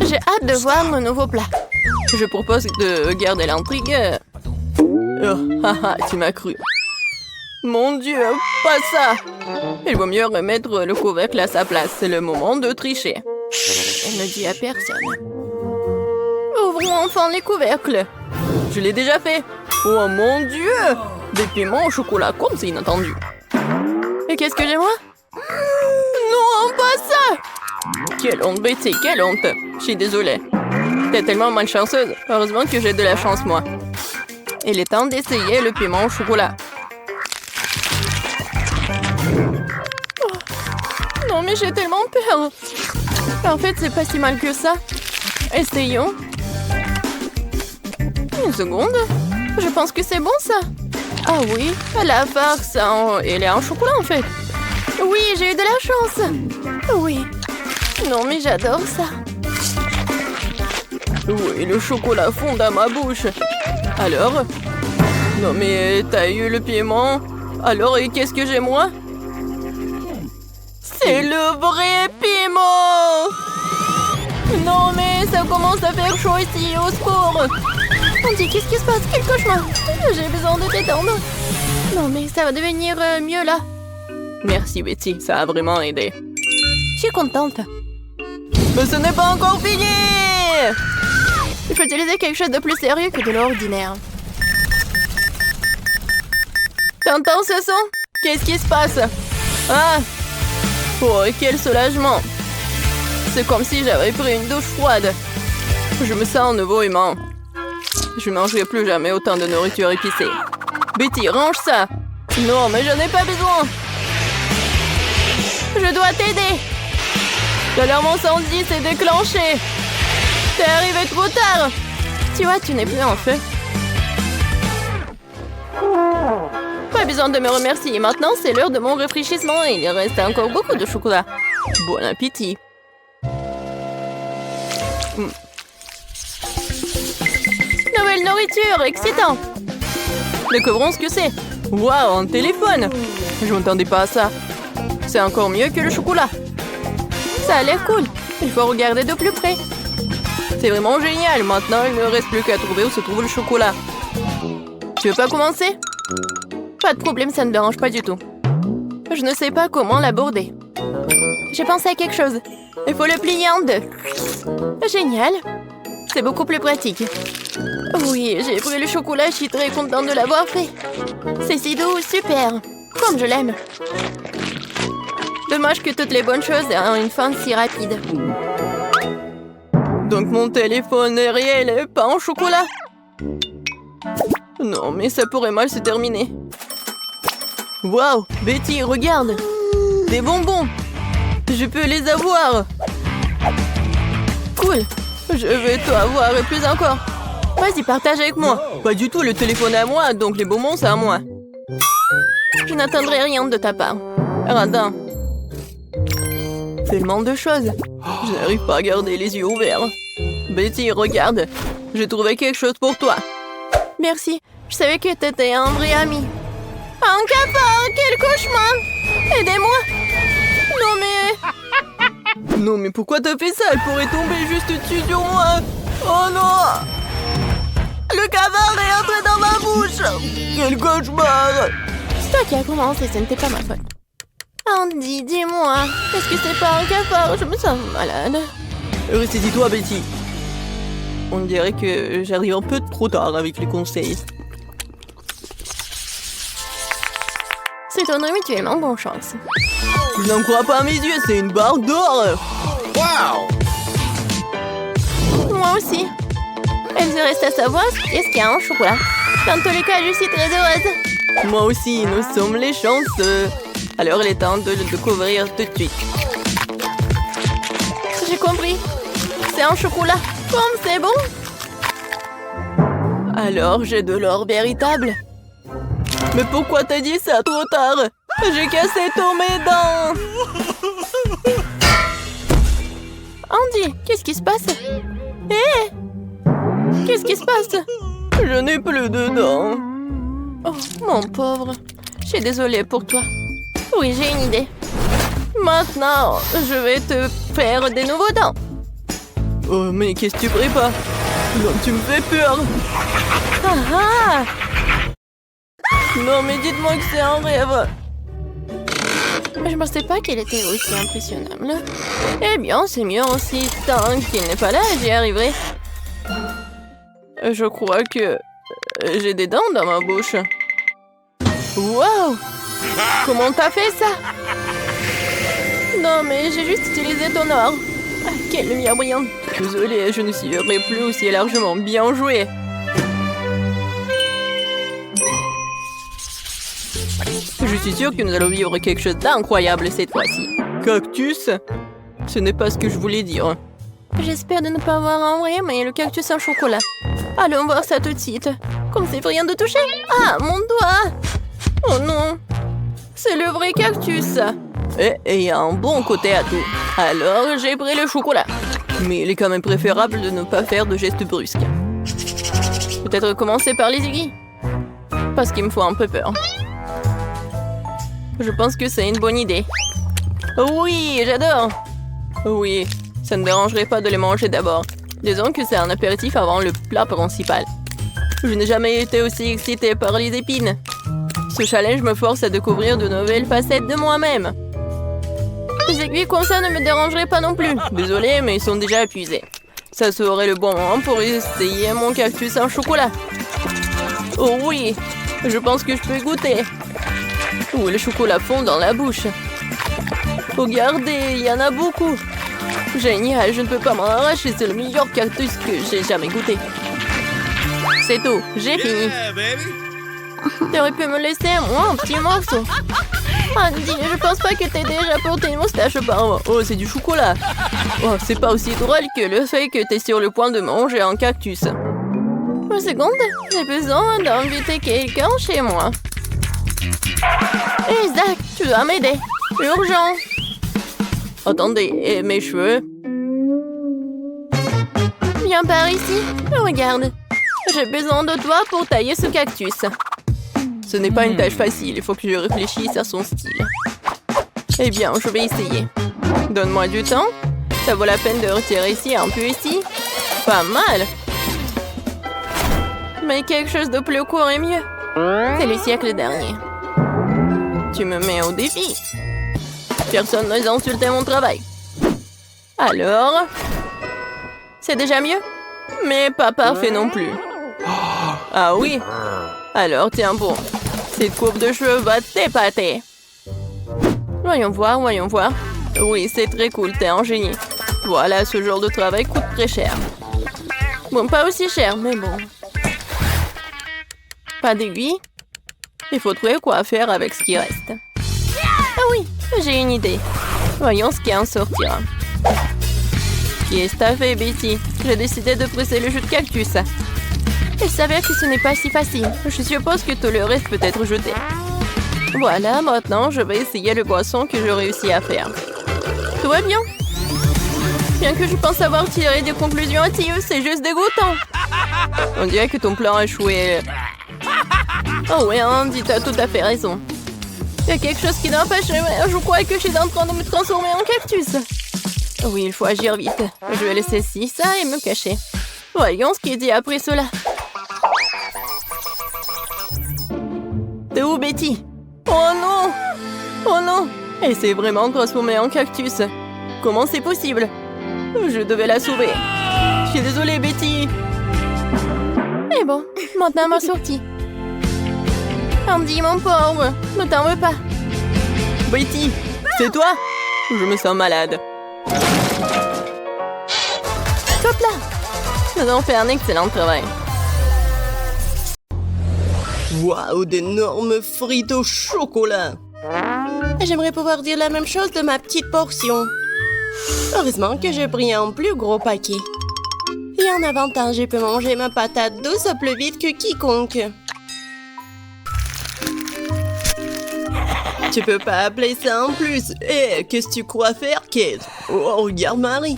J'ai hâte de voir mon nouveau plat. Je propose de garder l'intrigue. Oh, haha, tu m'as cru. Mon Dieu, pas ça! Il vaut mieux remettre le couvercle à sa place. C'est le moment de tricher. Elle ne dit à personne. Ouvrons enfin les couvercles. Je l'ai déjà fait. Oh mon Dieu! Des piments au chocolat, comme c'est inattendu. Et qu'est-ce que j'ai moi? Non, pas ça! Quelle honte, Betty, quelle honte! Je suis désolée. T'es tellement malchanceuse. Heureusement que j'ai de la chance, moi. Il est temps d'essayer le piment au chocolat. Oh. Non, mais j'ai tellement peur. En fait, c'est pas si mal que ça. Essayons. Une seconde. Je pense que c'est bon, ça. Ah oui, la farce, elle est en chocolat, en fait. Oui, j'ai eu de la chance. Oui. Non, mais j'adore ça. Oui, le chocolat fond dans ma bouche. Alors? Non, mais t'as eu le piment. Alors, et qu'est-ce que j'ai, moi? C'est le vrai piment! Non, mais ça commence à faire chaud ici, au secours! Andy, qu'est-ce qui se passe? Quel cauchemar! J'ai besoin de détendre. Non, mais ça va devenir mieux, là. Merci, Betty, ça a vraiment aidé. Je suis contente. Mais ce n'est pas encore fini! Il faut utiliser quelque chose de plus sérieux que de l'ordinaire. T'entends ce son? Qu'est-ce qui se passe? Ah! Oh, quel soulagement! C'est comme si j'avais pris une douche froide. Je me sens un nouveau humain. Je ne mangerai plus jamais autant de nourriture épicée. Betty, range ça! Non, mais je n'ai pas besoin! Je dois t'aider! L'alarme incendie s'est déclenchée! T'es arrivé trop tard! Tu vois, tu n'es plus en feu. Pas besoin de me remercier. Maintenant, c'est l'heure de mon rafraîchissement et il reste encore beaucoup de chocolat. Bon appétit! Nouvelle nourriture, excitant! Découvrons ce que c'est. Waouh, un téléphone! Je m'attendais pas à ça. C'est encore mieux que le chocolat. Ça a l'air cool. Il faut regarder de plus près. C'est vraiment génial. Maintenant, il ne reste plus qu'à trouver où se trouve le chocolat. Tu veux pas commencer? Pas de problème, ça ne me dérange pas du tout. Je ne sais pas comment l'aborder. J'ai pensé à quelque chose. Il faut le plier en deux. Génial. C'est beaucoup plus pratique. Oui, j'ai pris le chocolat, je suis très contente de l'avoir fait. C'est si doux, super. Comme je l'aime. Dommage que toutes les bonnes choses aient une fin si rapide. Donc mon téléphone est réel et pas en chocolat? Non, mais ça pourrait mal se terminer. Waouh, Betty, regarde. Des bonbons. Je peux les avoir. Cool. Je vais tout avoir et plus encore. Vas-y, partage avec moi. Pas du tout, le téléphone est à moi, donc les bonbons, c'est à moi. Je n'attendrai rien de ta part. Radin. Tellement de choses. Je n'arrive pas à garder les yeux ouverts. Betty, regarde. J'ai trouvé quelque chose pour toi. Merci. Je savais que t'étais un vrai ami. Un cafard, quel cauchemar! Aidez-moi! Non mais... Non mais pourquoi t'as fait ça? Elle pourrait tomber juste dessus sur moi. Oh non! Le cafard est entré dans ma bouche! Quel cauchemar! C'est toi qui as commencé, ce n'était pas ma faute. Andy, dis-moi, est-ce que c'est pas un cafard? Je me sens malade. Ressaisis-toi, Betty. On dirait que j'arrive un peu trop tard avec les conseils. C'est ton habituellement bonne chance. Je n'en crois pas à mes yeux, c'est une barre d'or! Wow! Moi aussi. Il me reste à savoir qu'est-ce qu'il y a en chocolat. Dans tous les cas, je suis très heureuse. Moi aussi, nous sommes les chanceux. Alors, il est temps de le découvrir tout de suite. J'ai compris. C'est un chocolat. Comme c'est bon. Alors, j'ai de l'or véritable. Mais pourquoi t'as dit ça trop tard? J'ai cassé tous mes dents. Andy, qu'est-ce qui se passe? Hé! Qu'est-ce qui se passe? Je n'ai plus de dents. Oh, mon pauvre. Je suis désolée pour toi. Oui, j'ai une idée. Maintenant, je vais te faire des nouveaux dents. Oh, mais qu'est-ce que tu prépares? Non, tu me fais peur. Ah ah! Non, mais dites-moi que c'est un rêve. Je ne pensais pas qu'elle était aussi impressionnable. Eh bien, c'est mieux aussi. Tant qu'il n'est pas là, j'y arriverai. Je crois que j'ai des dents dans ma bouche. Wow! Comment t'as fait ça? Non, mais j'ai juste utilisé ton or. Ah, quelle lumière brillante. Désolée, je ne suivrai plus aussi largement. Bien joué. Je suis sûre que nous allons vivre quelque chose d'incroyable cette fois-ci. Cactus? Ce n'est pas ce que je voulais dire. J'espère de ne pas voir en vrai, mais le cactus en chocolat. Allons voir ça tout de suite. Comme c'est rien de toucher. Ah, mon doigt! Oh non! C'est le vrai cactus. Et il y a un bon côté à tout. Alors, j'ai pris le chocolat. Mais il est quand même préférable de ne pas faire de gestes brusques. Peut-être commencer par les aiguilles. Parce qu'il me faut un peu peur. Je pense que c'est une bonne idée. Oui, j'adore. Oui, ça ne dérangerait pas de les manger d'abord. Disons que c'est un apéritif avant le plat principal. Je n'ai jamais été aussi excitée par les épines. Ce challenge me force à découvrir de nouvelles facettes de moi-même. Les aiguilles comme ça ne me dérangeraient pas non plus. Désolée, mais ils sont déjà épuisés. Ça serait le bon moment pour essayer mon cactus en chocolat. Oh oui, je pense que je peux goûter. Oh, le chocolat fond dans la bouche. Regardez, il y en a beaucoup. Génial, je ne peux pas m'en arracher. C'est le meilleur cactus que j'ai jamais goûté. C'est tout, j'ai fini. Tu aurais pu me laisser moi un petit morceau. Andy, je pense pas que t'aies déjà porté une moustache auparavant. Oh, c'est du chocolat. Oh, c'est pas aussi drôle que le fait que t'es sur le point de manger un cactus. Une seconde, j'ai besoin d'inviter quelqu'un chez moi. Isaac, tu dois m'aider. Urgent. Attendez, et mes cheveux? Viens par ici. Regarde. J'ai besoin de toi pour tailler ce cactus. Ce n'est pas une tâche facile. Il faut que je réfléchisse à son style. Eh bien, je vais essayer. Donne-moi du temps. Ça vaut la peine de retirer ici, un peu ici. Pas mal. Mais quelque chose de plus court est mieux. C'est le siècle dernier. Tu me mets au défi. Personne n'ose insulter mon travail. Alors? C'est déjà mieux? Mais pas parfait non plus. Ah oui? Alors tiens bon. Cette coupe de cheveux va t'épater. Voyons voir, voyons voir. Oui, c'est très cool, t'es un génie. Voilà, ce genre de travail coûte très cher. Bon, pas aussi cher, mais bon. Pas d'aiguille? Il faut trouver quoi faire avec ce qui reste. Ah oui, j'ai une idée. Voyons ce qui en sortira. Qu'est-ce que t'as fait, Betty? J'ai décidé de presser le jus de cactus. Il s'avère que ce n'est pas si facile. Je suppose que tout le reste peut être jeté. Voilà, maintenant, je vais essayer le boisson que j'ai réussi à faire. Tout va bien? Bien que je pense avoir tiré des conclusions hâtives, c'est juste dégoûtant. On dirait que ton plan a échoué. Oh oui, Andy, t'as tout à fait raison. Il y a quelque chose qui n'a pas changé. Je crois que je suis en train de me transformer en cactus. Oui, il faut agir vite. Je vais laisser ci, ça et me cacher. Voyons ce qu'il dit après cela. T'es où, Betty? Oh non! Oh non! Elle s'est vraiment transformée en cactus. Comment c'est possible? Je devais la sauver. Je suis désolée, Betty. Mais bon, maintenant ma sortie. Andy, mon pauvre, ne t'en veux pas. Betty, c'est toi? Je me sens malade. Hop là! Nous avons fait un excellent travail. Waouh, d'énormes frites au chocolat! J'aimerais pouvoir dire la même chose de ma petite portion. Heureusement que j'ai pris un plus gros paquet. Et en avantage, je peux manger ma patate douce plus vite que quiconque. Tu peux pas appeler ça en plus. Eh, qu'est-ce que tu crois faire, Kate? Oh, regarde Marie.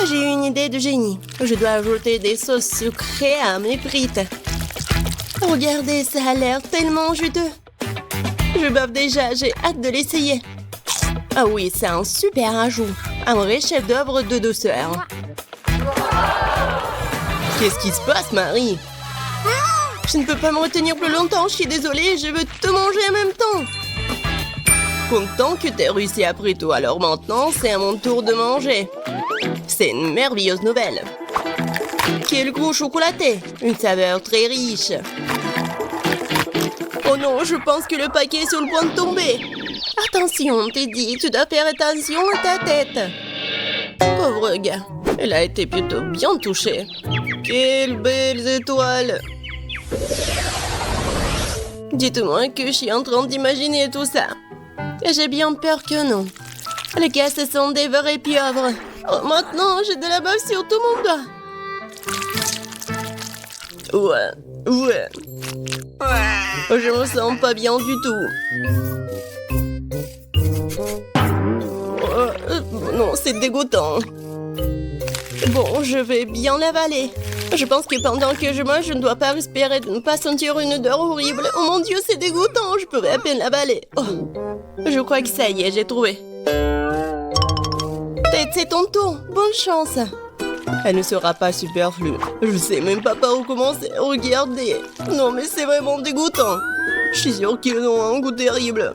J'ai eu une idée de génie. Je dois ajouter des sauces sucrées à mes frites. Regardez, ça a l'air tellement juteux. Je bave déjà, j'ai hâte de l'essayer. Ah oui, c'est un super ajout. Un vrai chef-d'œuvre de douceur. Qu'est-ce qui se passe, Marie? Je ne peux pas me retenir plus longtemps, je suis désolée, je veux te manger en même temps. Content que t'aies réussi après tout, alors maintenant, c'est à mon tour de manger. C'est une merveilleuse nouvelle. Quel goût chocolaté, une saveur très riche. Oh non, je pense que le paquet est sur le point de tomber. Attention, Teddy, tu dois faire attention à ta tête. Pauvre gars, elle a été plutôt bien touchée. Quelles belles étoiles! Dites-moi que je suis en train d'imaginer tout ça. Et j'ai bien peur que non. Les gars, ce sont des vrais pieuvres. Oh, maintenant, j'ai de la bave sur tout mon doigt. Ouais. Je me sens pas bien du tout. Non, c'est dégoûtant. Bon, je vais bien l'avaler. Je pense que pendant que je mange, je ne dois pas respirer, de ne pas sentir une odeur horrible. Oh mon Dieu, c'est dégoûtant, je pourrais à peine l'avaler. Oh, je crois que ça y est, j'ai trouvé. Tête, c'est ton tour. Bonne chance. Elle ne sera pas superflue. Je sais même pas par où commencer. Regardez. Non, mais c'est vraiment dégoûtant. Je suis sûre qu'ils ont un goût terrible.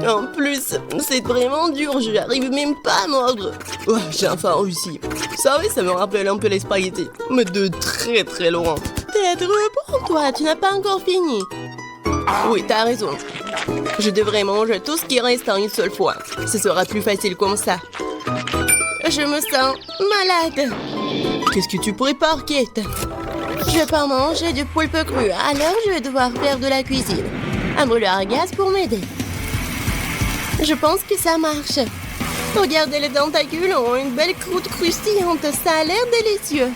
En plus, c'est vraiment dur. Je n'arrive même pas à mordre. Oh, j'ai enfin réussi. Ça, oui, ça me rappelle un peu les spaghettis. Mais de très très loin. Tête, reprends-toi. Tu n'as pas encore fini. Oui, t'as raison. Je devrais manger tout ce qui reste en une seule fois. Ce sera plus facile comme ça. Je me sens malade. Qu'est-ce que tu prépares, Kate? Je vais pas manger du poulpe cru, alors je vais devoir faire de la cuisine. Un brûleur à gaz pour m'aider. Je pense que ça marche. Regardez, les tentacules ont une belle croûte croustillante. Ça a l'air délicieux.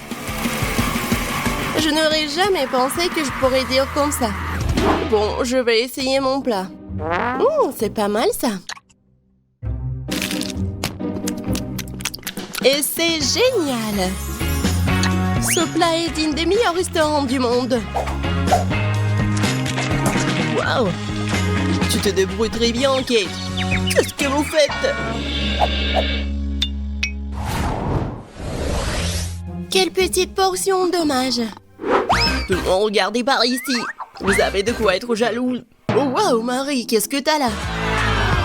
Je n'aurais jamais pensé que je pourrais dire comme ça. Bon, je vais essayer mon plat. C'est pas mal ça. Et c'est génial! Ce plat est digne des meilleurs restaurants du monde. Waouh! Tu te débrouilles très bien, Kate. Qu'est-ce que vous faites? Quelle petite portion, dommage. Tout le monde, regardez par ici. Vous avez de quoi être jaloux. Oh, waouh, Marie, qu'est-ce que t'as là?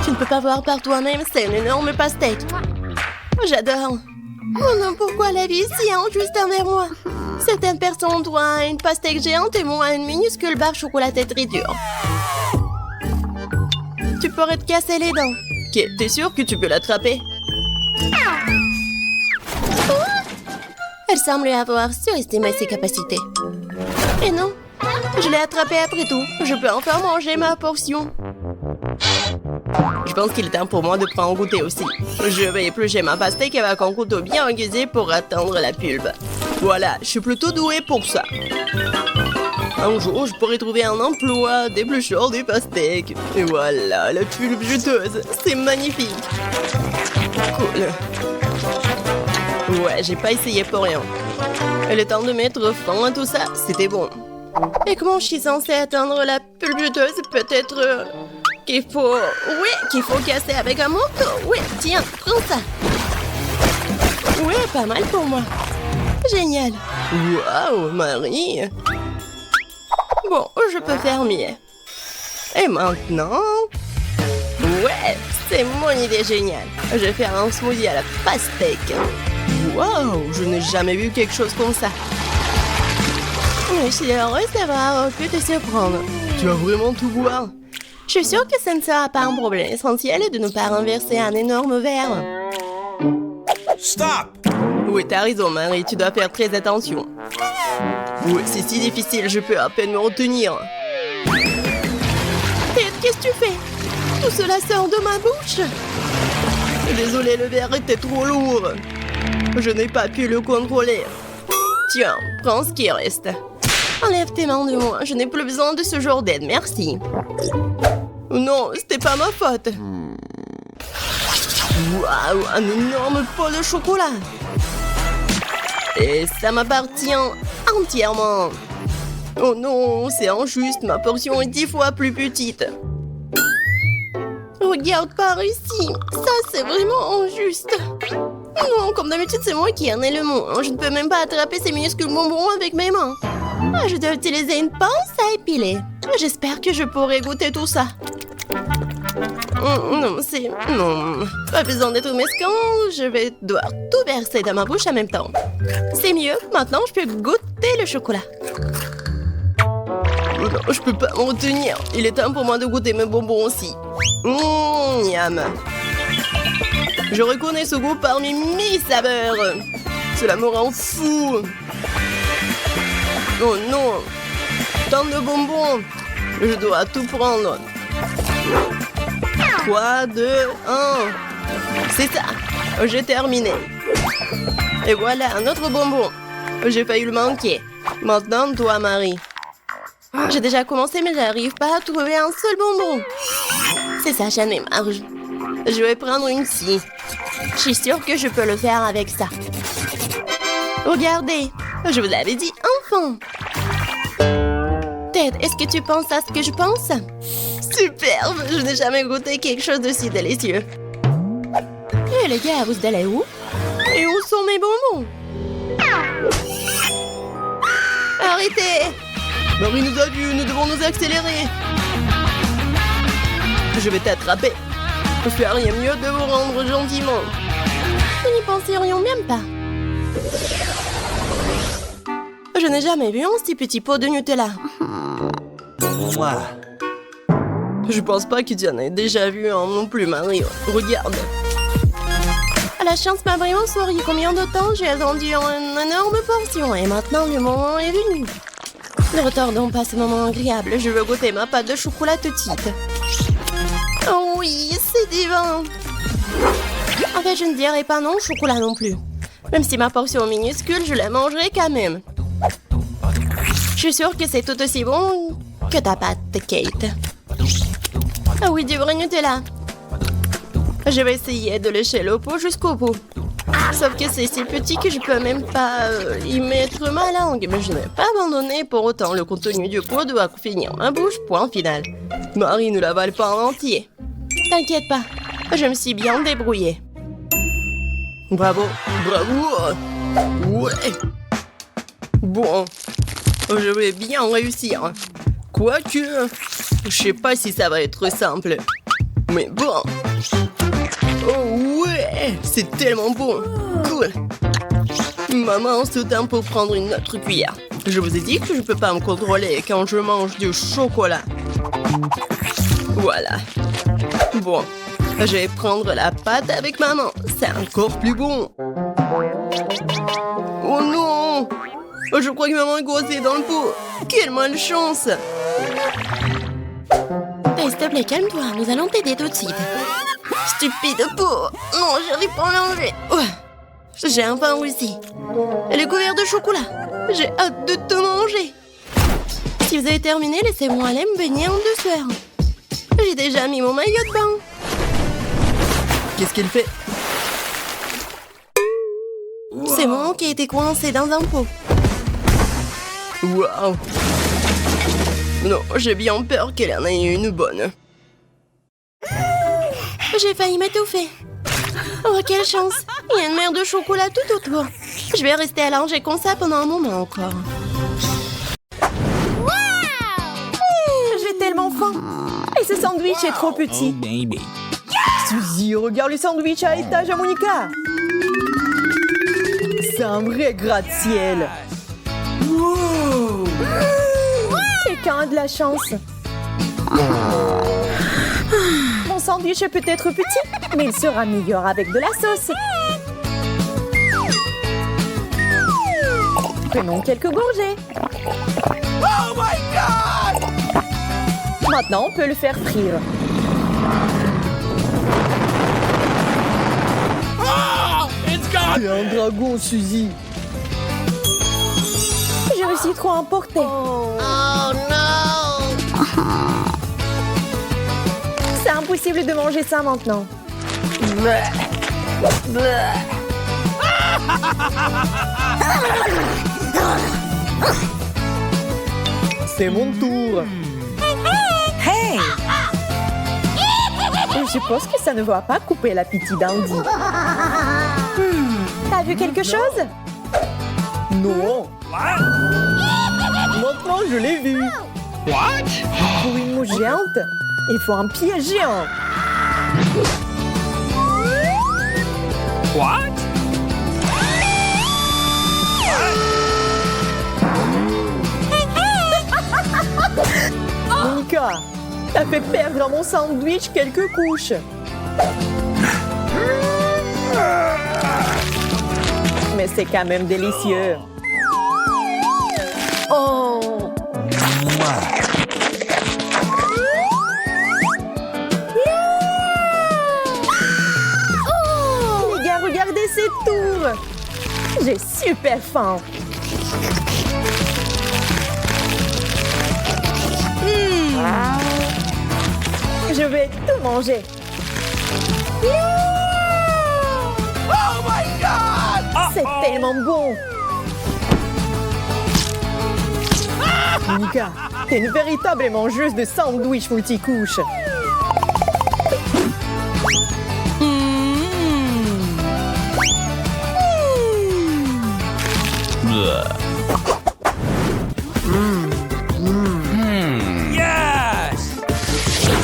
Tu ne peux pas voir par toi-même, c'est une énorme pastèque. J'adore. Oh non, pourquoi la vie est si injuste envers moi? Certaines personnes ont une pastèque géante et moi une minuscule barre chocolatée très dure. Tu pourrais te casser les dents. T'es sûre que tu peux l'attraper? Elle semble avoir surestimé ses capacités. Et non, je l'ai attrapée après tout. Je peux encore manger ma portion. Je pense qu'il est temps pour moi de prendre goûter aussi. Je vais éplucher ma pastèque avec un couteau bien aiguisé pour atteindre la pulpe. Voilà, je suis plutôt douée pour ça. Un jour, je pourrais trouver un emploi d'éplucheur des pastèques. Et voilà, la pulpe juteuse. C'est magnifique. Cool. Ouais, j'ai pas essayé pour rien. Le temps de mettre fin à tout ça, c'était bon. Et comment je suis censée atteindre la pulpe juteuse? Peut-être... qu'il faut... Oui, qu'il faut casser avec un marteau. Oui, tiens, prends ça. Oui, pas mal pour moi. Génial. Waouh, Marie. Bon, je peux faire mieux. Et maintenant... Ouais, c'est mon idée géniale. Je vais faire un smoothie à la pastèque. Waouh, je n'ai jamais vu quelque chose comme ça. Je suis heureuse d'avoir pu te surprendre. Tu vas vraiment tout boire? Je suis sûre que ce ne sera pas un problème. L'essentiel est de ne pas renverser un énorme verre. Stop! Oui, t'as raison, Marie. Tu dois faire très attention. Oui, c'est si difficile, je peux à peine me retenir. Ted, qu'est-ce que tu fais? Tout cela sort de ma bouche. Désolée, le verre était trop lourd. Je n'ai pas pu le contrôler. Tiens, prends ce qui reste. Enlève tes mains de moi, je n'ai plus besoin de ce genre d'aide, merci. Non, c'était pas ma faute. Waouh, un énorme pot de chocolat. Et ça m'appartient entièrement. Oh non, c'est injuste, ma portion est 10 fois plus petite. Regarde par ici, ça c'est vraiment injuste. Non, comme d'habitude, c'est moi qui en ai le mot. Je ne peux même pas attraper ces minuscules bonbons avec mes mains. Je dois utiliser une pince à épiler. J'espère que je pourrai goûter tout ça. Non, c'est... Non, pas besoin d'être mesquin. Je vais devoir tout verser dans ma bouche en même temps. C'est mieux. Maintenant, je peux goûter le chocolat. Non, je peux pas m'en retenir. Il est temps pour moi de goûter mes bonbons aussi. Miam. Je reconnais ce goût parmi mes saveurs. Cela me rend fou. Oh non. Tant de bonbons. Je dois tout prendre. 3, 2, 1. C'est ça. J'ai terminé. Et voilà, un autre bonbon. J'ai failli le manquer. Maintenant, toi, Marie. J'ai déjà commencé, mais j'arrive pas à trouver un seul bonbon. C'est ça, j'en ai marre. Je vais prendre une scie. Je suis sûre que je peux le faire avec ça. Regardez, je vous l'avais dit, enfant. Ted, est-ce que tu penses à ce que je pense? Superbe, je n'ai jamais goûté quelque chose de si délicieux. Et les gars, vous allez où? Et où sont mes bonbons? Arrêtez! Marie nous a vus, nous devons nous accélérer. Je vais t'attraper. Je fais rien mieux de vous rendre gentiment. Nous n'y penserions même pas. Je n'ai jamais vu un si petit pot de Nutella. Je pense pas que tu en aies déjà vu un non plus, Marie. Regarde. La chance m'a vraiment souri. Combien de temps j'ai attendu une énorme portion et maintenant le moment est venu. Ne retardons pas ce moment agréable. Je veux goûter ma pâte de chocolat tout de suite. Oh oui, c'est divin. En fait, je ne dirais pas non au chocolat non plus. Même si ma portion est minuscule, je la mangerai quand même. Je suis sûre que c'est tout aussi bon que ta pâte, Kate. Ah oui, du vrai Nutella. Je vais essayer de lécher le pot jusqu'au bout. Sauf que c'est si petit que je peux même pas y mettre ma langue. Mais je n'ai pas abandonné pour autant. Le contenu du pot doit finir ma bouche, point final. Marie ne l'avale pas en entier. T'inquiète pas, je me suis bien débrouillée. Bravo, bravo. Ouais. Bon, je vais bien réussir. Quoique, je sais pas si ça va être simple. Mais bon. Oh ouais, c'est tellement bon. Cool. Maman se tient pour prendre une autre cuillère. Je vous ai dit que je peux pas me contrôler quand je mange du chocolat. Voilà. Bon, je vais prendre la pâte avec maman. C'est encore plus bon. Oh non! Je crois que maman est coincée dans le pot. Quelle malchance! S'il te plaît, calme-toi. Nous allons t'aider tout de suite. Stupide pot! Non, j'arrive pas à l'enlever. J'ai enfin réussi. Elle est couverte de chocolat. J'ai hâte de te manger. Si vous avez terminé, laissez-moi aller me baigner en douceur. J'ai déjà mis mon maillot de bain. Qu'est-ce qu'elle fait? C'est moi qui ai été coincé dans un pot. Waouh! Non, j'ai bien peur qu'elle en ait une bonne. J'ai failli m'étouffer. Oh, quelle chance! Il y a une mer de chocolat tout autour. Je vais rester allongée comme ça pendant un moment encore. J'ai tellement faim. Et ce sandwich est trop petit. Oh, baby. Suzy, regarde le sandwich à étage à Monica. C'est un vrai gratte-ciel. Wow. Quelqu'un a de la chance. Mon sandwich est peut-être petit, mais il sera meilleur avec de la sauce. Prenons quelques gorgées. Oh my God! Maintenant, on peut le faire frire. Oh, it's gone! C'est un dragon, Suzy. Je me suis trop emportée. Oh non! C'est impossible de manger ça maintenant. C'est mon tour. Hey! Je suppose que ça ne va pas couper l'appétit d'Andy. T'as vu quelque chose? Non. Maintenant, je l'ai vu. What? Pour une mouche géante, il faut un piège géant. What? Monica, t'as fait perdre à mon sandwich quelques couches. Mais c'est quand même délicieux. Oh! Les gars, regardez ces tours! J'ai super faim. Je vais tout manger. Oh my God! C'est tellement bon. Monica, t'es une véritable mangeuse de sandwich multicouches. Yes!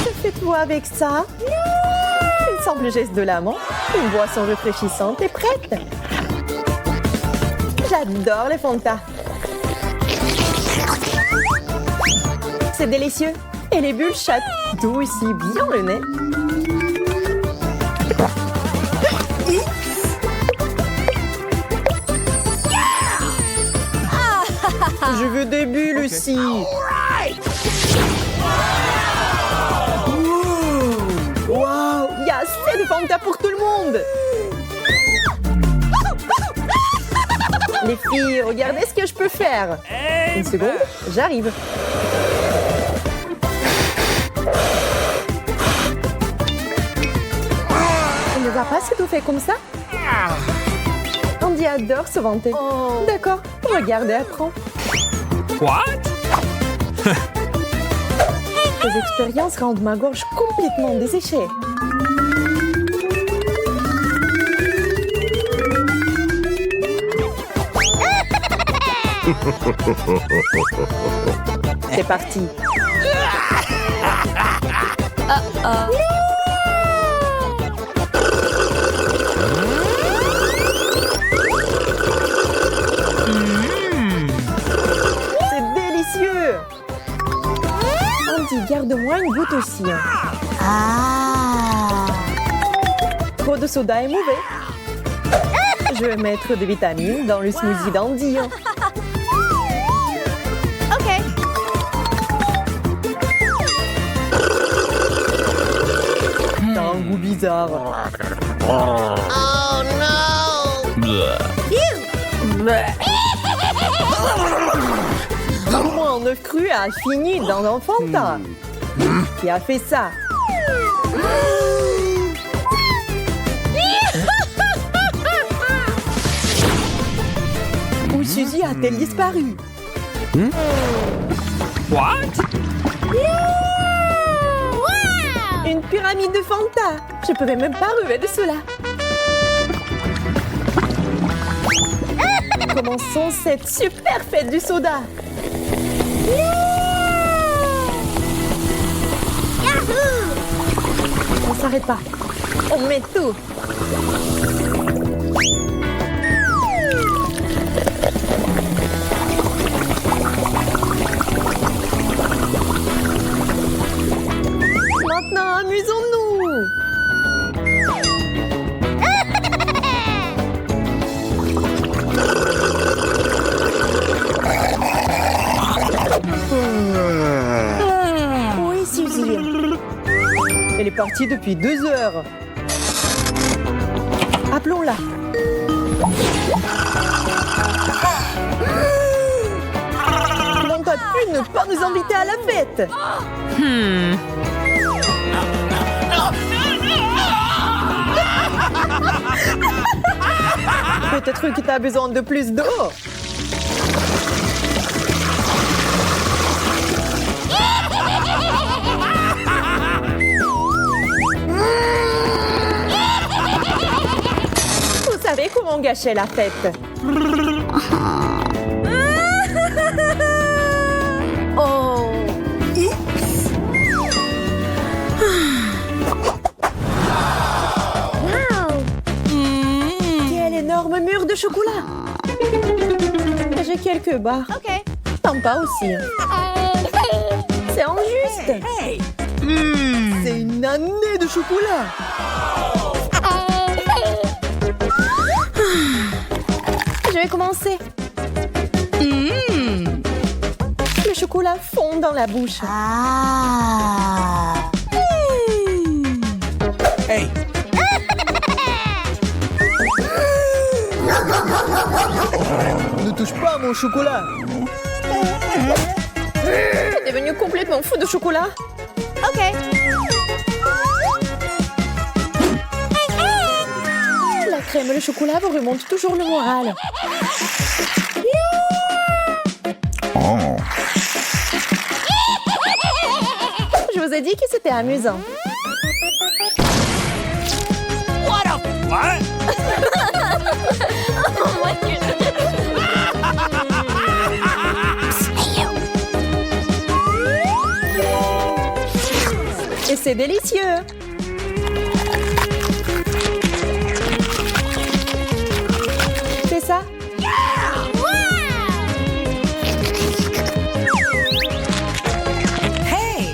Que fais-toi avec ça? Une simple geste de la main, une boisson rafraîchissante est prête. J'adore les Fanta. C'est délicieux. Et les bulles chatouillent aussi bien le nez. Je veux des bulles aussi. Wow, il y a assez de Fanta pour tout le monde. Les filles, regardez ce que je peux faire. Une seconde, j'arrive. On ne va pas s'étouffer comme ça? Andy adore se vanter. D'accord, regardez, apprends. What? Ces expériences rendent ma gorge complètement desséchée. C'est parti. C'est délicieux. Andy, garde-moi une goutte aussi. Trop de soda est mauvais. Je vais mettre des vitamines dans le smoothie d'Andy. T'as un goût bizarre. Comment un œuf cru a fini dans un Fanta? Qui a fait ça? Où Suzy a-t-elle disparu? What? Une pyramide de Fanta. Je ne pouvais même pas rêver de cela. Commençons cette super fête du soda. On s'arrête pas. On met tout. Maintenant, amusons-nous. Oui, Suzy. Elle est partie depuis 2 heures. Appelons-la. Comment t'as pu ne pas nous inviter à la fête? Peut-être que t'as besoin de plus d'eau. Vous savez quoi? Comment gâcher la fête? Oh! Quel énorme mur de chocolat! J'ai quelques barres. OK. T'en pas aussi. C'est injuste! C'est une année de chocolat! Je vais commencer. Le chocolat fond dans la bouche. Hey. Ne touche pas à mon chocolat! T'es devenu complètement fou de chocolat? OK. La crème et le chocolat vous remontent toujours le moral. Je vous ai dit que c'était amusant. What? Et c'est délicieux! C'est ça?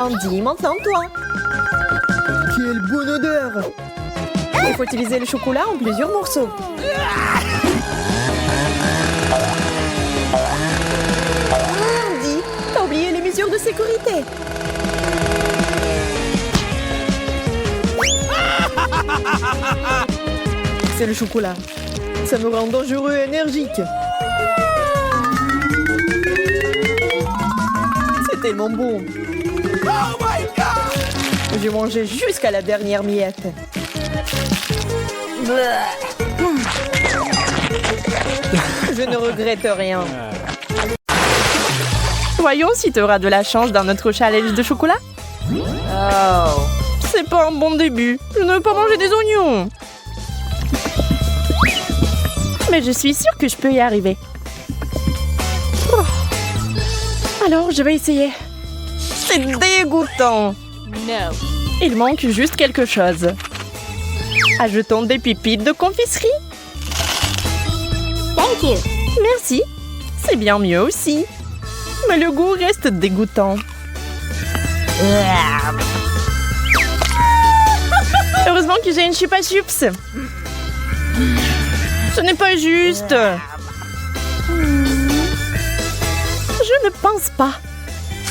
Andy, maintenant toi! Quelle bonne odeur! Il faut utiliser le chocolat en plusieurs morceaux. Andy, t'as oublié les mesures de sécurité! C'est le chocolat. Ça me rend dangereux et énergique. C'est tellement bon. Oh my God! J'ai mangé jusqu'à la dernière miette. Je ne regrette rien. Voyons si tu auras de la chance dans notre challenge de chocolat. Oh, c'est pas un bon début. Je ne veux pas manger des oignons. Mais je suis sûre que je peux y arriver. Oh. Alors, je vais essayer. C'est dégoûtant. No. Il manque juste quelque chose. Ajoutons des pépites de confiserie. Thank you. Merci. C'est bien mieux aussi. Mais le goût reste dégoûtant. Heureusement que j'ai une chupa chups. Ce n'est pas juste. Je ne pense pas.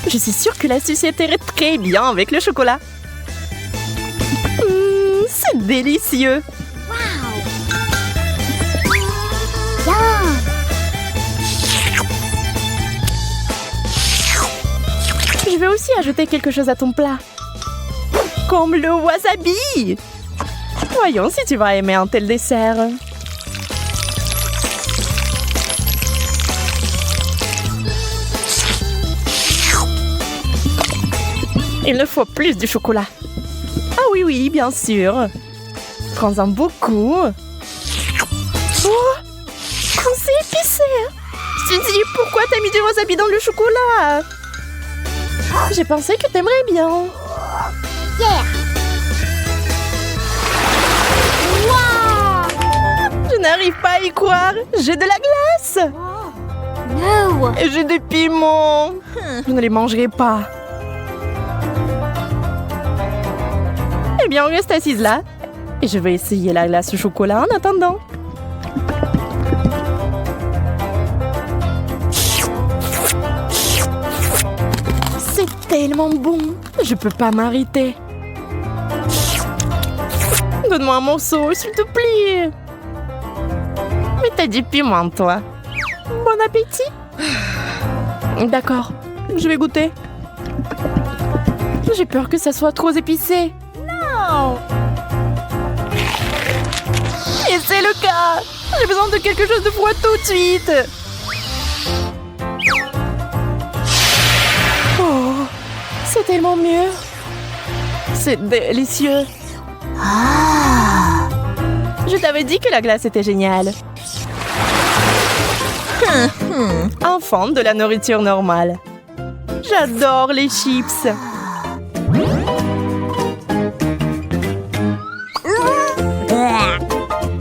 Je suis sûre que la sucette irait très bien avec le chocolat. C'est délicieux. Je vais aussi ajouter quelque chose à ton plat. Comme le wasabi. Voyons si tu vas aimer un tel dessert. Il ne faut plus du chocolat. Ah oui, oui, bien sûr. Prends-en beaucoup. Oh, c'est épicé. Suzy, pourquoi t'as mis du wasabi dans le chocolat? J'ai pensé que t'aimerais bien. Yeah. Wow. Je n'arrive pas à y croire. J'ai de la glace. No. Et j'ai des piments. Je ne les mangerai pas. Eh bien, on reste assise là. Et je vais essayer la glace au chocolat en attendant. C'est tellement bon. Je peux pas m'arrêter. Donne-moi un morceau, s'il te plaît. Mais t'as du piment, toi. Bon appétit. D'accord, je vais goûter. J'ai peur que ça soit trop épicé. Non. Et c'est le cas. J'ai besoin de quelque chose de froid tout de suite. Oh, c'est tellement mieux. C'est délicieux. Je t'avais dit que la glace était géniale. Enfant de la nourriture normale. J'adore les chips.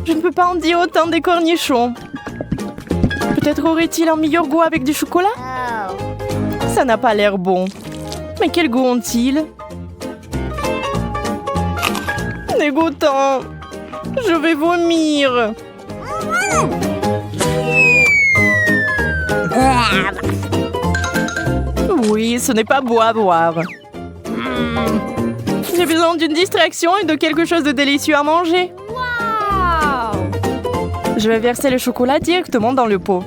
Je ne peux pas en dire autant des cornichons. Peut-être aurait-il un meilleur goût avec du chocolat? Ça n'a pas l'air bon. Mais quel goût ont-ils? Dégoûtant. Je vais vomir. Oui, ce n'est pas beau à boire. J'ai besoin d'une distraction et de quelque chose de délicieux à manger. Je vais verser le chocolat directement dans le pot.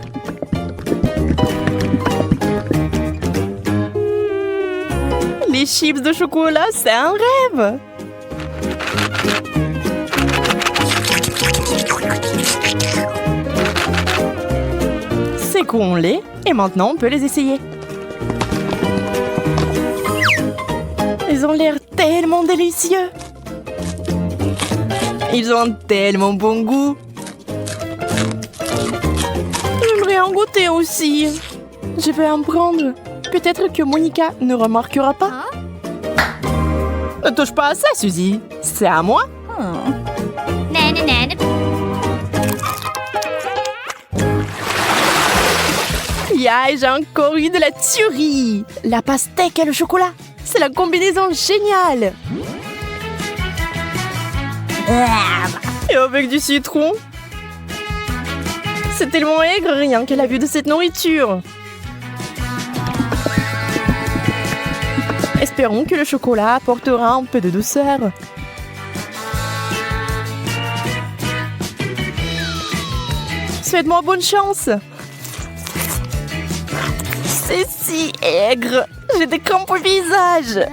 Les chips de chocolat, c'est un rêve. Secouons-les et maintenant on peut les essayer. Ils ont l'air tellement délicieux. Ils ont un tellement bon goût. J'aimerais en goûter aussi. Je vais en prendre. Peut-être que Monica ne remarquera pas. Ne touche pas à ça, Suzy. C'est à moi. Yeah, j'ai encore eu de la tuerie. La pastèque et le chocolat. C'est la combinaison géniale. Et avec du citron. C'est tellement aigre rien qu'à la vue de cette nourriture. Espérons que le chocolat apportera un peu de douceur. Souhaite-moi bonne chance. C'est si aigre. J'ai des crampes au visage.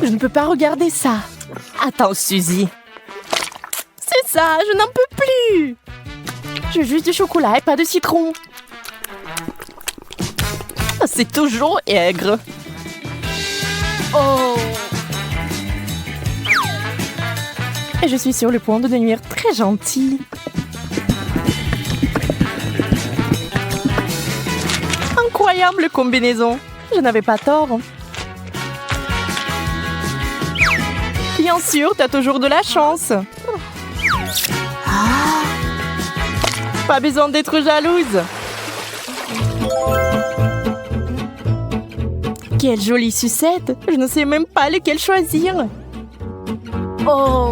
Je ne peux pas regarder ça. Attends, Suzy. C'est ça, je n'en peux plus. J'ai juste du chocolat et pas de citron. C'est toujours aigre. Oh. Et je suis sur le point de devenir très gentille. Incroyable combinaison. Je n'avais pas tort. Bien sûr, t'as toujours de la chance. Pas besoin d'être jalouse. Quelle jolie sucette. Je ne sais même pas lequel choisir. Oh.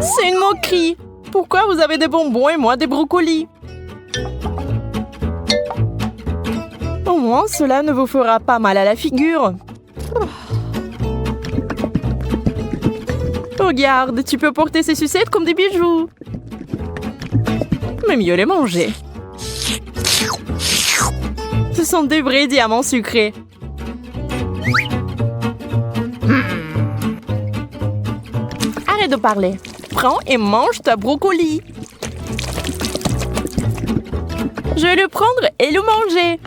C'est une moquerie. Pourquoi vous avez des bonbons et moi des brocolis? Au moins, cela ne vous fera pas mal à la figure. Regarde, tu peux porter ces sucettes comme des bijoux. Mais mieux les manger. Ce sont des vrais diamants sucrés. Arrête de parler. Prends et mange ta brocoli. Je vais le prendre et le manger.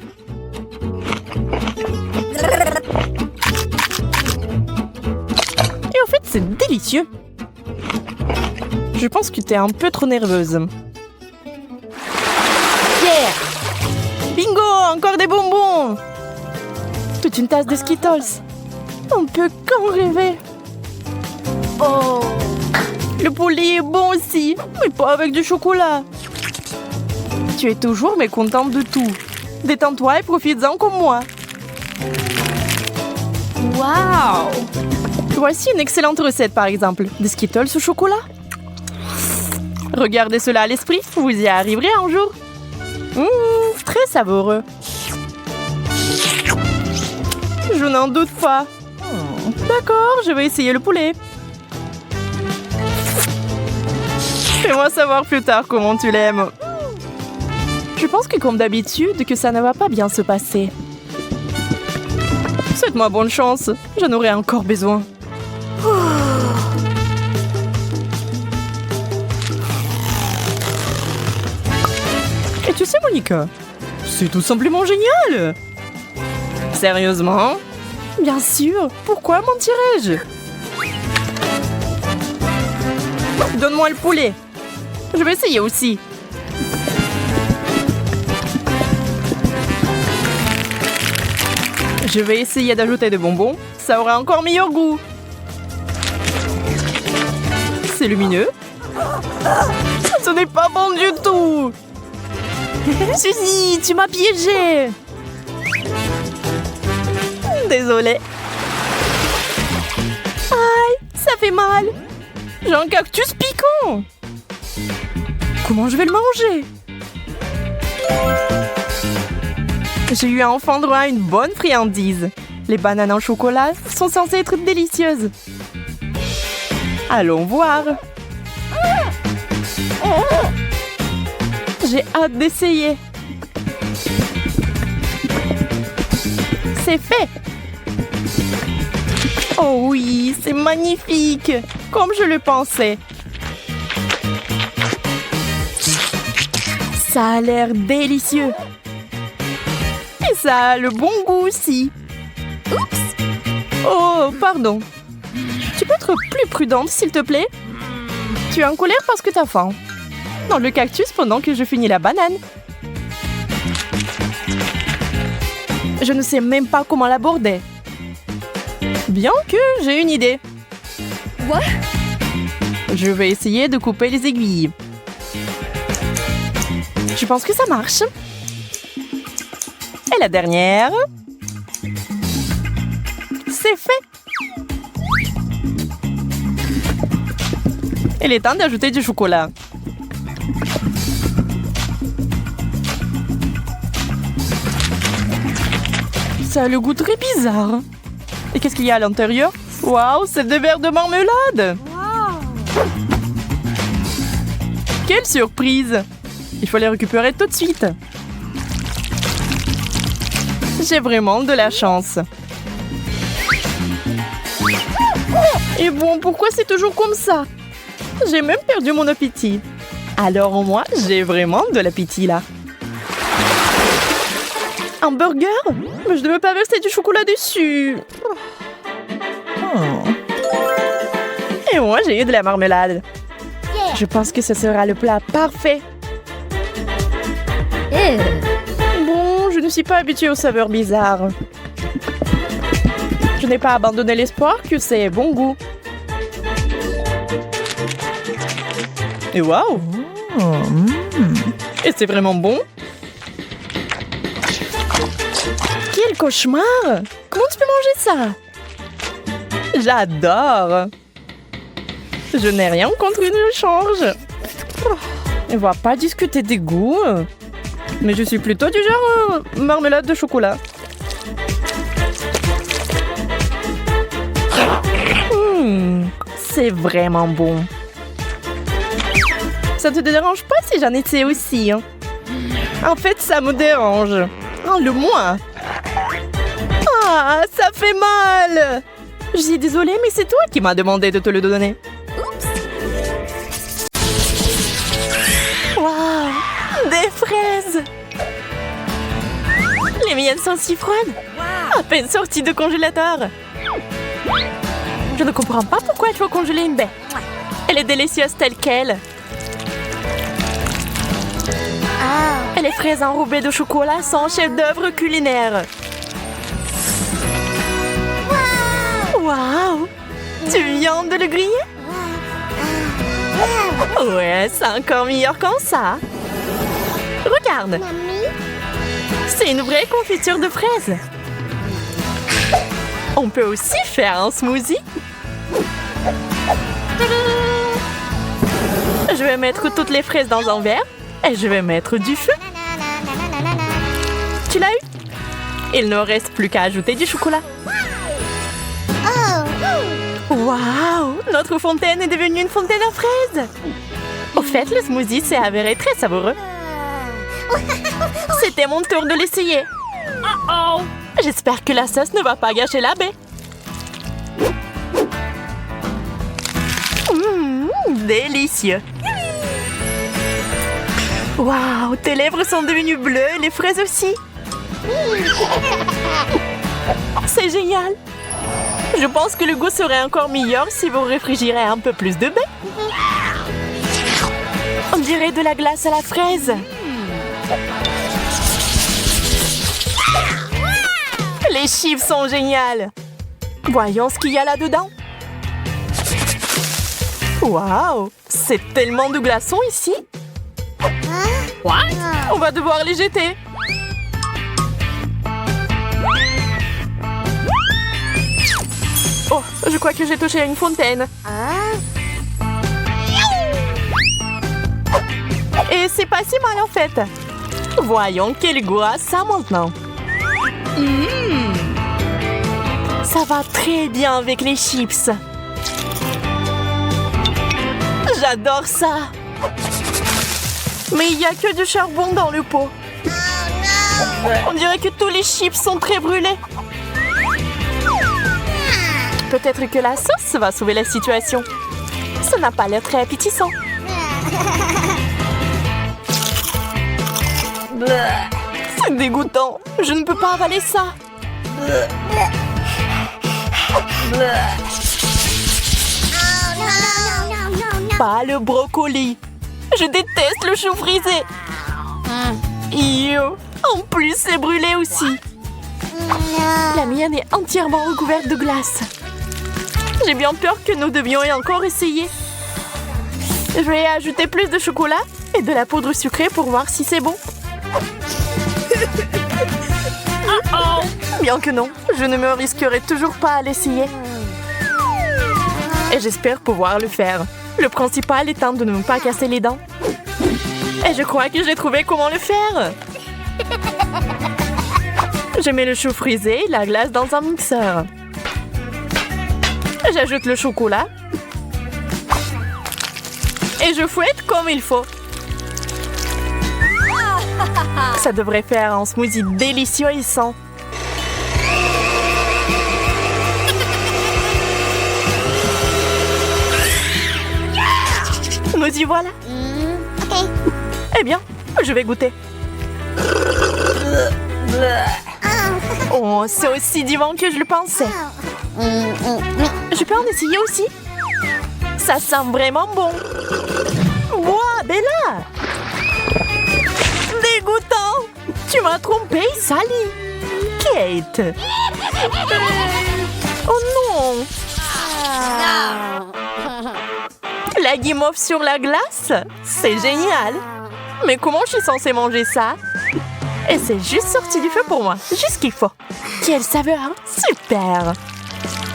Et en fait, c'est délicieux. Je pense que t'es un peu trop nerveuse. Yeah! Bingo! Encore des bonbons! Toute une tasse de Skittles. On peut qu'en rêver. Oh! Le poulet est bon aussi, mais pas avec du chocolat. Tu es toujours mécontente de tout. Détends-toi et profites-en comme moi. Waouh! Voici une excellente recette, par exemple. Des Skittles au chocolat. Regardez cela à l'esprit, vous y arriverez un jour. Très savoureux. Je n'en doute pas. D'accord, je vais essayer le poulet. Fais-moi savoir plus tard comment tu l'aimes. Je pense que comme d'habitude, que ça ne va pas bien se passer. Souhaite-moi bonne chance, j'en aurai encore besoin. Et tu sais, Monica, c'est tout simplement génial. Sérieusement? Bien sûr, pourquoi mentirais-je? Donne-moi le poulet. Je vais essayer aussi. Je vais essayer d'ajouter des bonbons. Ça aura encore meilleur goût. C'est lumineux. Ce n'est pas bon du tout. Suzy, tu m'as piégé. Désolée. Aïe, ça fait mal. J'ai un cactus piquant. Comment je vais le manger? J'ai eu enfin droit à une bonne friandise. Les bananes en chocolat sont censées être délicieuses. Allons voir. J'ai hâte d'essayer. C'est fait. Oh oui, c'est magnifique. Comme je le pensais. Ça a l'air délicieux. Et ça a le bon goût aussi. Oups. Oh, pardon. Tu peux être plus prudente, s'il te plaît? Tu es en colère parce que t'as faim. Dans le cactus pendant que je finis la banane. Je ne sais même pas comment l'aborder. Bien que j'ai une idée. What? Je vais essayer de couper les aiguilles. Je pense que ça marche. Et la dernière. C'est fait. Il est temps d'ajouter du chocolat. Ça a le goût très bizarre. Et qu'est-ce qu'il y a à l'intérieur? Waouh, c'est des verres de marmelade! Wow. Quelle surprise! Il faut les récupérer tout de suite. J'ai vraiment de la chance. Et bon, pourquoi c'est toujours comme ça? J'ai même perdu mon appétit. Alors au moins, j'ai vraiment de l'appétit là. Un burger? Mais je ne veux pas verser du chocolat dessus. Oh. Et moi, j'ai eu de la marmelade. Je pense que ce sera le plat parfait. Bon, je ne suis pas habituée aux saveurs bizarres. Je n'ai pas abandonné l'espoir que c'est bon goût. Et waouh! Et c'est vraiment bon? Quel cauchemar! Comment tu peux manger ça? J'adore! Je n'ai rien contre une change. On va pas discuter des goûts. Mais je suis plutôt du genre marmelade de chocolat. C'est vraiment bon. Ça te dérange pas si j'en étais aussi? Hein? En fait, ça me dérange. Oh, le moins. Ah, ça fait mal. Je suis désolée, mais c'est toi qui m'as demandé de te le donner. Oups. Waouh, des fraises. Les miennes sont si froides. À peine sorties de congélateur. Je ne comprends pas pourquoi il faut congeler une baie. Elle est délicieuse telle qu'elle. Et les fraises enrobées de chocolat sont un chef-d'œuvre culinaire. Waouh! Tu viens de le griller? Ouais, c'est encore meilleur qu'en ça. Regarde! C'est une vraie confiture de fraises. On peut aussi faire un smoothie. Je vais mettre toutes les fraises dans un verre et je vais mettre du feu. Tu l'as eu? Il ne reste plus qu'à ajouter du chocolat. Waouh! Notre fontaine est devenue une fontaine à fraises. Au fait, le smoothie s'est avéré très savoureux. C'était mon tour de l'essayer. J'espère que la sauce ne va pas gâcher la baie. Délicieux. Waouh, tes lèvres sont devenues bleues et les fraises aussi. C'est génial. Je pense que le goût serait encore meilleur si vous réfrigérez un peu plus de baie. On dirait de la glace à la fraise. Les chips sont géniales. Voyons ce qu'il y a là-dedans. Waouh, c'est tellement de glaçons ici. What? On va devoir les jeter. Oh, je crois que j'ai touché à une fontaine. Et c'est pas si mal en fait. Voyons quel goût a ça maintenant. Ça va très bien avec les chips. J'adore ça. Mais il n'y a que du charbon dans le pot. On dirait que tous les chips sont très brûlés. Peut-être que la sauce va sauver la situation. Ça n'a pas l'air très appétissant. C'est dégoûtant. Je ne peux pas avaler ça. Pas le brocoli. Je déteste le chou frisé. Yo. En plus, c'est brûlé aussi. La mienne est entièrement recouverte de glace. J'ai bien peur que nous devions encore essayer. Je vais ajouter plus de chocolat et de la poudre sucrée pour voir si c'est bon. Bien que non, je ne me risquerai toujours pas à l'essayer. Et j'espère pouvoir le faire. Le principal étant de ne pas casser les dents. Et je crois que j'ai trouvé comment le faire. Je mets le chou frisé et la glace dans un mixeur. J'ajoute le chocolat. Et je fouette comme il faut. Ça devrait faire un smoothie délicieux et sain. Nous y voilà. Eh bien, je vais goûter. Oh, c'est aussi divin que je le pensais. Je peux en essayer aussi? Ça sent vraiment bon. Wow, Bella! Dégoûtant! Tu m'as trompé, Sally! Kate! Oh non! La guimauve sur la glace? C'est génial! Mais comment je suis censée manger ça? Et c'est juste sorti du feu pour moi, juste ce qu'il faut. Quelle saveur, hein? Super!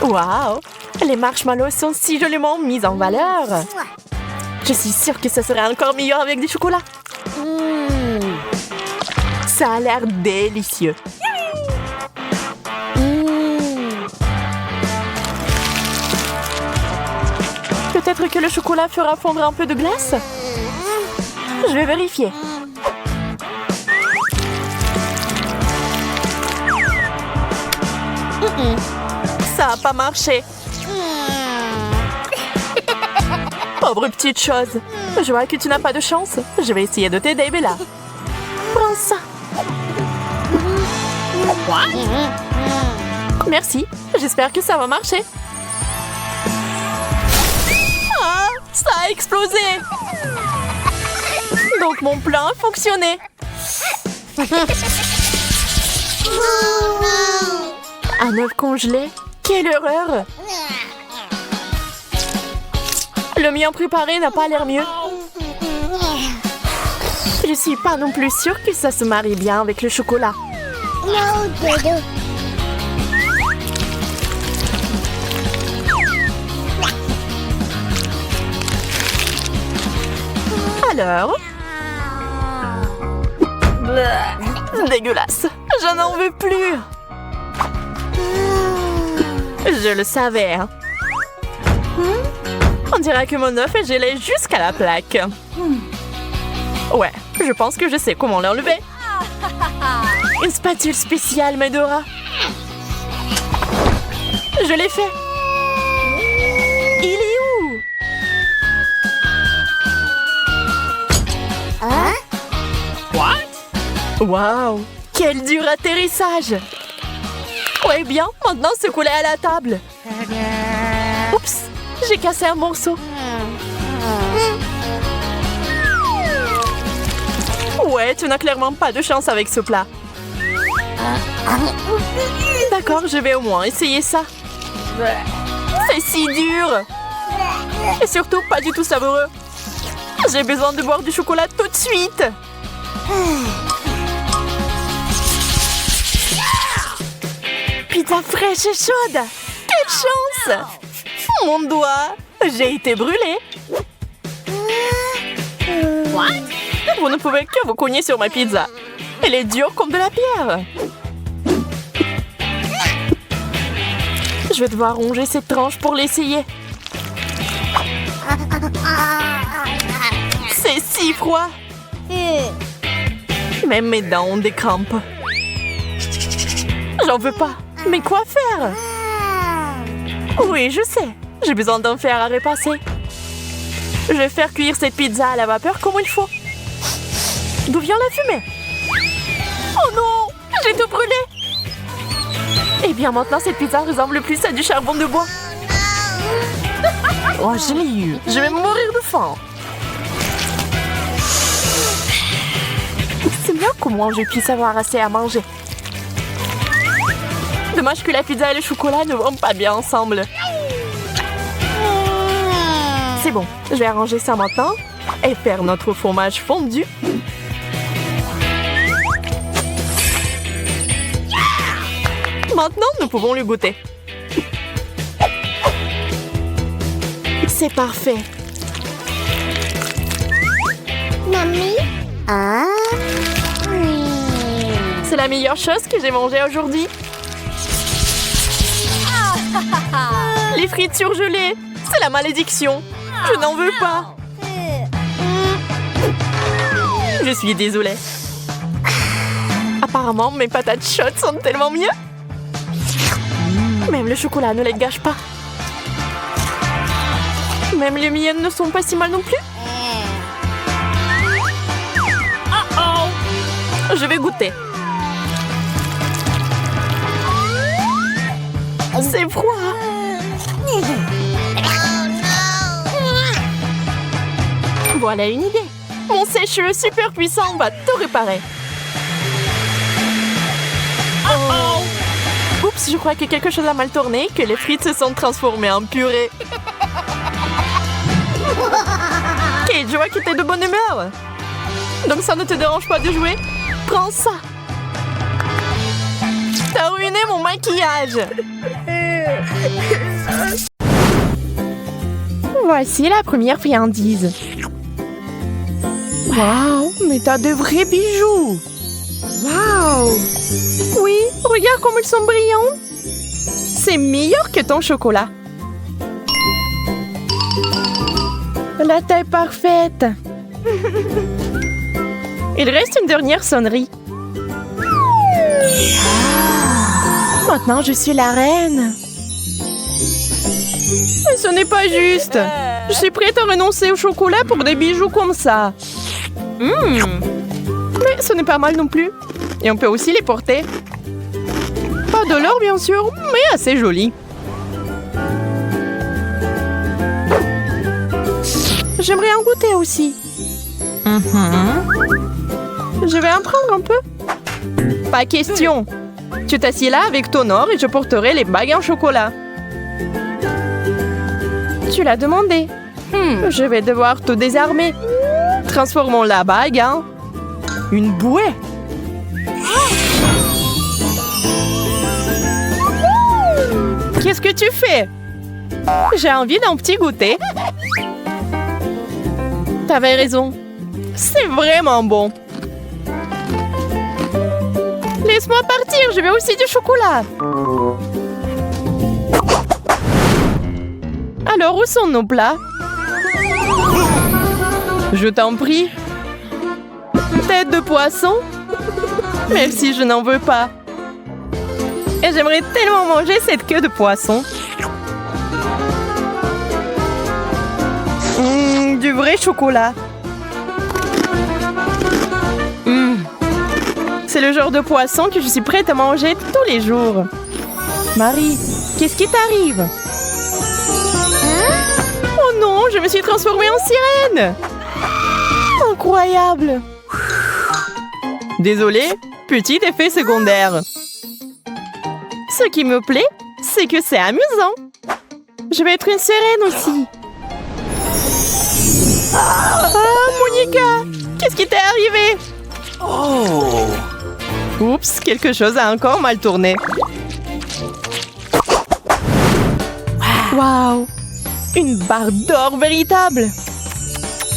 Waouh! Les marshmallows sont si joliment mis en valeur. Je suis sûre que ça serait encore meilleur avec du chocolat. Ça a l'air délicieux. Peut-être que le chocolat fera fondre un peu de glace? Je vais vérifier. Ça n'a pas marché. Pauvre petite chose. Je vois que tu n'as pas de chance. Je vais essayer de t'aider, Bella. Prends ça. Merci. J'espère que ça va marcher. Ah, ça a explosé. Donc mon plan a fonctionné. Un œuf congelé? Quelle horreur! Le mien préparé n'a pas l'air mieux. Je suis pas non plus sûre que ça se marie bien avec le chocolat. Alors? Dégueulasse! Je n'en veux plus! Je le savais. Hein. On dirait que mon œuf est gelé jusqu'à la plaque. Ouais, je pense que je sais comment l'enlever. Une spatule spéciale, Medora. Je l'ai fait. Il est où? What? Waouh! Quel dur atterrissage! Ouais, bien, maintenant se coller à la table. Oups, j'ai cassé un morceau. Ouais, tu n'as clairement pas de chance avec ce plat. D'accord, je vais au moins essayer ça. C'est si dur. Et surtout pas du tout savoureux. J'ai besoin de boire du chocolat tout de suite. Pizza fraîche et chaude. Quelle chance! Mon doigt. J'ai été brûlée. Vous ne pouvez que vous cogner sur ma pizza. Elle est dure comme de la pierre. Je vais devoir ronger cette tranche pour l'essayer. C'est si froid. Même mes dents ont des crampes. J'en veux pas. Mais quoi faire? Oui, je sais. J'ai besoin d'un fer à repasser. Je vais faire cuire cette pizza à la vapeur comme il faut. D'où vient la fumée? Oh non! J'ai tout brûlé! Eh bien, maintenant, cette pizza ressemble plus à du charbon de bois. Oh, je l'ai eu. Je vais mourir de faim. C'est bien qu'au moins je puisse avoir assez à manger. Dommage que la pizza et le chocolat ne vont pas bien ensemble. C'est bon, je vais arranger ça maintenant et faire notre fromage fondu. Maintenant, nous pouvons le goûter. C'est parfait. Mamie? C'est la meilleure chose que j'ai mangée aujourd'hui. Les frites surgelées, c'est la malédiction. Je n'en veux pas. Je suis désolée. Apparemment, mes patates chaudes sont tellement mieux. Même le chocolat ne les gâche pas. Même les miennes ne sont pas si mal non plus. Je vais goûter. C'est froid. Voilà une idée. Mon sèche-cheveux super puissant va tout réparer. Oups, je crois que quelque chose a mal tourné, que les frites se sont transformées en purée. Kate, je vois que t'es de bonne humeur. Donc ça ne te dérange pas de jouer? Prends ça. T'as ruiné mon maquillage. Voici la première friandise. Waouh, mais t'as de vrais bijoux. Waouh. Oui, regarde comme ils sont brillants. C'est meilleur que ton chocolat. La taille parfaite. Il reste une dernière sonnerie. Maintenant, je suis la reine. Mais ce n'est pas juste. Je suis prête à renoncer au chocolat pour des bijoux comme ça. Mais ce n'est pas mal non plus. Et on peut aussi les porter. Pas de l'or, bien sûr, mais assez joli. J'aimerais en goûter aussi. Je vais en prendre un peu. Pas question. Tu t'assieds là avec ton or et je porterai les bagues en chocolat. Tu l'as demandé. Je vais devoir te désarmer. Transformons la bague en une bouée. Qu'est-ce que tu fais? J'ai envie d'un petit goûter. T'avais raison. C'est vraiment bon. Laisse-moi partir, je veux aussi du chocolat. Alors, où sont nos plats? Je t'en prie. Tête de poisson? Merci, je n'en veux pas. Et j'aimerais tellement manger cette queue de poisson. Du vrai chocolat. C'est le genre de poisson que je suis prête à manger tous les jours. Marie, qu'est-ce qui t'arrive? Oh non, je me suis transformée en sirène! Incroyable! Désolé, petit effet secondaire. Ce qui me plaît, c'est que c'est amusant. Je vais être une sirène aussi. Ah, Monica! Qu'est-ce qui t'est arrivé? Oh. Oups, quelque chose a encore mal tourné. Waouh! Une barre d'or véritable!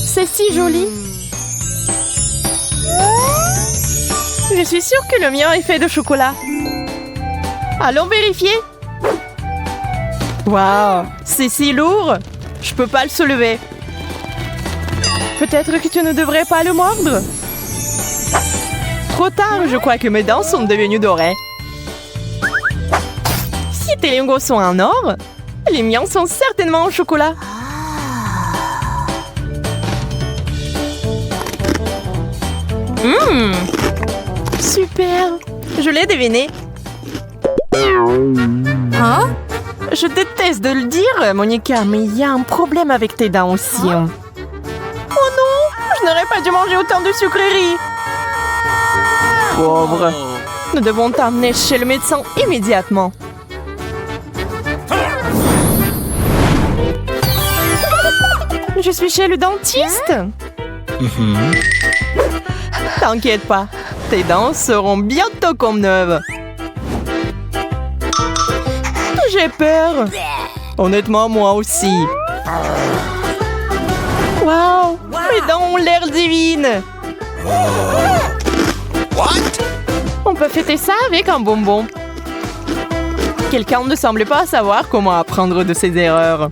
C'est si joli! Je suis sûre que le mien est fait de chocolat. Allons vérifier! Waouh! C'est si lourd! Je peux pas le soulever. Peut-être que tu ne devrais pas le mordre? Trop tard, je crois que mes dents sont devenues dorées. Si tes lingots sont en or, les miens sont certainement en chocolat. Super! Je l'ai deviné. Hein? Je déteste de le dire, Monica, mais il y a un problème avec tes dents aussi. Oh non! Je n'aurais pas dû manger autant de sucreries. Pauvre. Nous devons t'emmener chez le médecin immédiatement. Je suis chez le dentiste. T'inquiète pas, tes dents seront bientôt comme neuves. J'ai peur. Honnêtement, moi aussi. Waouh, mes dents ont l'air divines. On peut fêter ça avec un bonbon. Quelqu'un ne semble pas savoir comment apprendre de ses erreurs.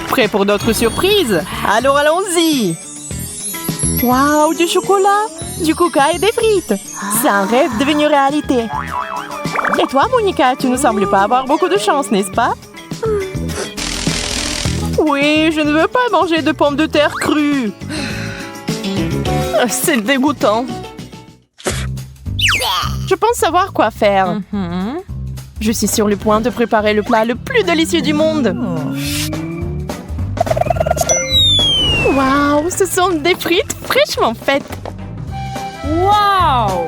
Prêt pour d'autres surprises? Alors allons-y! Waouh, du chocolat, du coca et des frites! C'est un rêve devenu réalité. Et toi, Monica, tu ne sembles pas avoir beaucoup de chance, n'est-ce pas? Oui, je ne veux pas manger de pommes de terre crues. C'est dégoûtant. Je pense savoir quoi faire. Je suis sur le point de préparer le plat le plus délicieux du monde. Waouh, ce sont des frites fraîchement faites. Wow!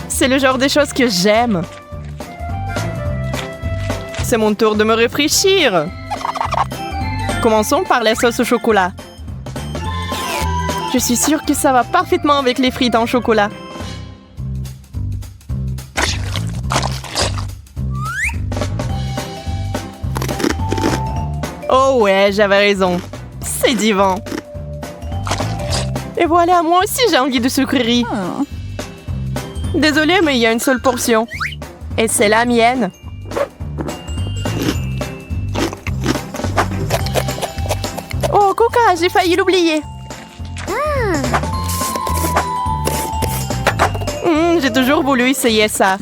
C'est le genre de choses que j'aime. C'est mon tour de me réfléchir. Commençons par la sauce au chocolat. Je suis sûre que ça va parfaitement avec les frites en chocolat. Oh ouais, j'avais raison. C'est divin. Et voilà, moi aussi j'ai envie de sucreries. Désolée, mais il y a une seule portion. Et c'est la mienne. Oh, Coca, j'ai failli l'oublier. J'ai toujours voulu essayer ça.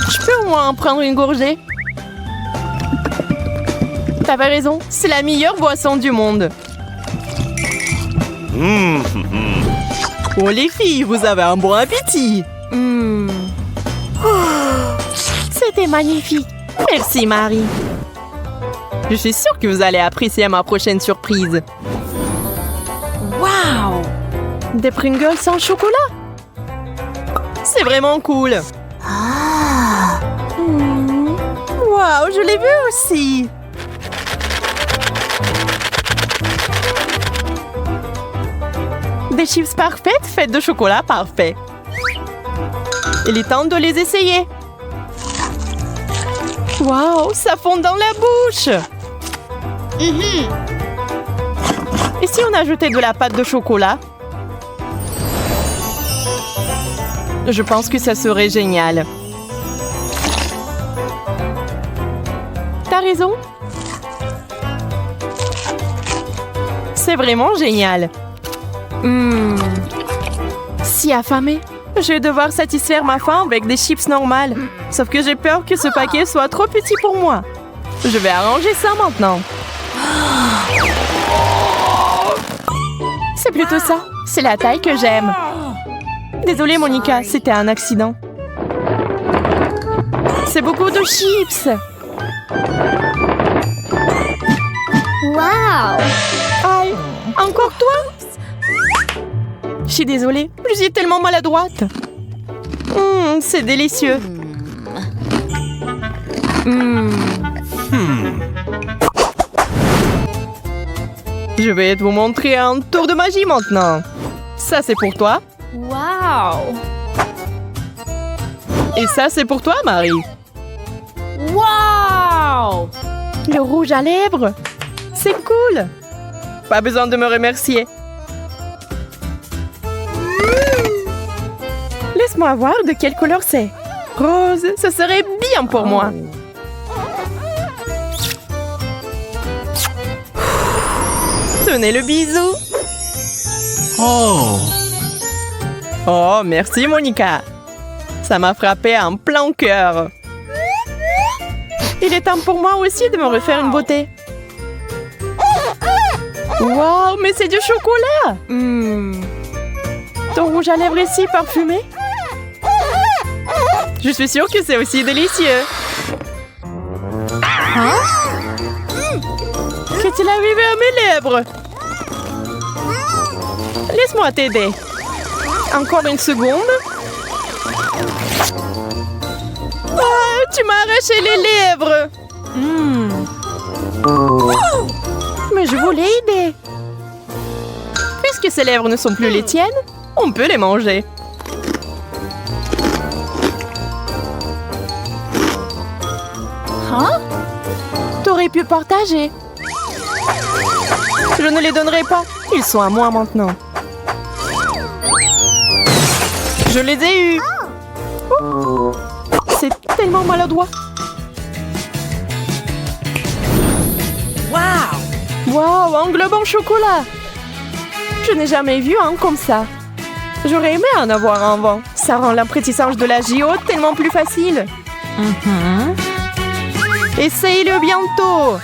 Je peux au moins en prendre une gorgée? T'avais raison, c'est la meilleure boisson du monde. Oh les filles, vous avez un bon appétit. C'était magnifique. Merci Marie. Je suis sûre que vous allez apprécier ma prochaine surprise. Wow! Des Pringles sans chocolat. C'est vraiment cool. Wow, je l'ai vu aussi. Des chips parfaites faites de chocolat parfait. Il est temps de les essayer. Wow, ça fond dans la bouche. Et si on ajoutait de la pâte de chocolat? Je pense que ça serait génial. T'as raison. C'est vraiment génial. Si affamée, je vais devoir satisfaire ma faim avec des chips normales. Sauf que j'ai peur que ce paquet soit trop petit pour moi. Je vais arranger ça maintenant. C'est plutôt ça. C'est la taille que j'aime. Désolée, Monica, c'était un accident. C'est beaucoup de chips. Wow! Aïe, encore toi? Je suis désolée, je suis tellement maladroite. C'est délicieux. Je vais vous montrer un tour de magie maintenant. Ça, c'est pour toi. Wow! Et ça, c'est pour toi, Marie. Wow! Le rouge à lèvres. C'est cool. Pas besoin de me remercier. Laisse-moi voir de quelle couleur c'est. Rose, ça serait bien pour moi. Tenez le bisou. Oh. Oh, merci Monica. Ça m'a frappé en plein cœur. Il est temps pour moi aussi de me refaire une beauté. Wow, mais c'est du chocolat. Ton rouge à lèvres est si parfumé. Je suis sûre que c'est aussi délicieux. Qu'est-il arrivé à mes lèvres? Laisse-moi t'aider. Encore une seconde. Ah, tu m'as arraché les lèvres. Mais je voulais aider. Puisque ces lèvres ne sont plus les tiennes, on peut les manger. Hein? T'aurais pu partager. Je ne les donnerai pas. Ils sont à moi maintenant. Je les ai eus. Oh. C'est tellement maladroit. Wow, un globe en chocolat. Je n'ai jamais vu un comme ça. J'aurais aimé en avoir un avant. Ça rend l'apprentissage de la JO tellement plus facile. Essaye-le bientôt.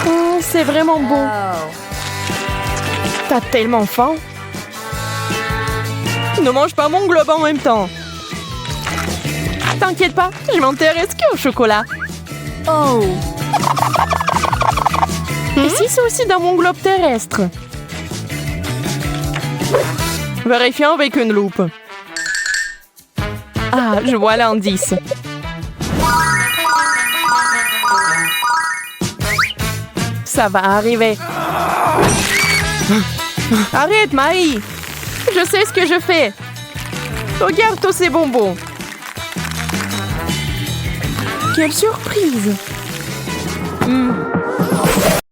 Oh, c'est vraiment beau. T'as tellement faim. Ne mange pas mon globe en même temps. T'inquiète pas, je m'intéresse qu'au chocolat. Oh! Et si c'est aussi dans mon globe terrestre? Vérifions avec une loupe. Ah, je vois l'indice. Ça va arriver. Arrête, Marie. Je sais ce que je fais. Regarde tous ces bonbons. Quelle surprise.